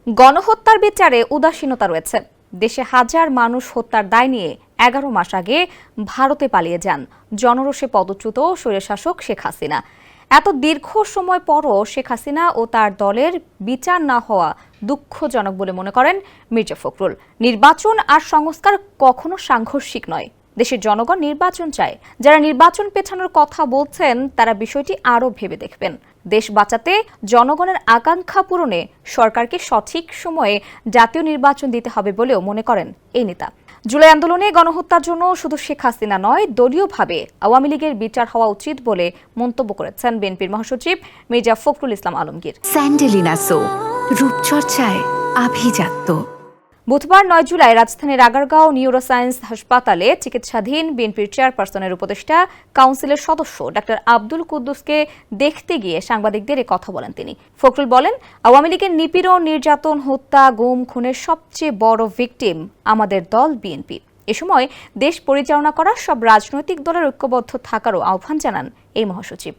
গণহত্যার বিচারে উদাসীনতা রয়েছে। দেশে হাজার মানুষ হত্যার দায় নিয়ে 11 মাস আগে ভারতে পালিয়ে যান জনরোষে পদচ্যুত স্বৈরশাসক শেখ হাসিনা। এত দীর্ঘ সময় পরও শেখ হাসিনা ও তার দলের বিচার না হওয়া দুঃখজনক বলে মনে করেন মির্জা ফখরুল। নির্বাচন আর সংস্কার কখনো সাংঘর্ষিক নয়। দেশের জনগণ নির্বাচন চায়। যারা নির্বাচন পেছানোর কথা বলছেন তারা বিষয়টি আরও ভেবে দেখবেন। দেশ বাঁচাতে জনগণের আকাঙ্ক্ষা পূরণে সরকারকে সঠিক সময়ে জাতীয় নির্বাচন দিতে হবে বলেও মনে করেন এই নেতা। জুলাই আন্দোলনে গণহত্যার জন্য শুধু শেখ হাসিনা নয়, দলীয়ভাবে আওয়ামী লীগের বিচার হওয়া উচিত বলে মন্তব্য করেছেন বিএনপির মহাসচিব মির্জা ফখরুল ইসলাম আলমগীর। স্যান্ডেলিনা সো, রূপচর্চায় আভিজাত্য। বুধবার 9 জুলাই রাজধানীর আগারগাঁও নিউরোসায়েন্স হাসপাতালে চিকিৎসাধীন বিএনপির চেয়ারপারসনের উপদেষ্টা কাউন্সিলের সদস্য ডাক্তার আব্দুল কুদ্দুসকে দেখতে গিয়ে সাংবাদিকদের কথা বলেন তিনি। ফখরুল বলেন, আওয়ামী লীগের নিপীড়ন, নির্যাতন, হত্যা, গুম, খুনের সবচেয়ে বড় ভিকটিম আমাদের দল বিএনপি। এ সময় দেশ পরিচালনা করা সব রাজনৈতিক দলের ঐক্যবদ্ধ থাকারও আহ্বান জানান এই মহাসচিব।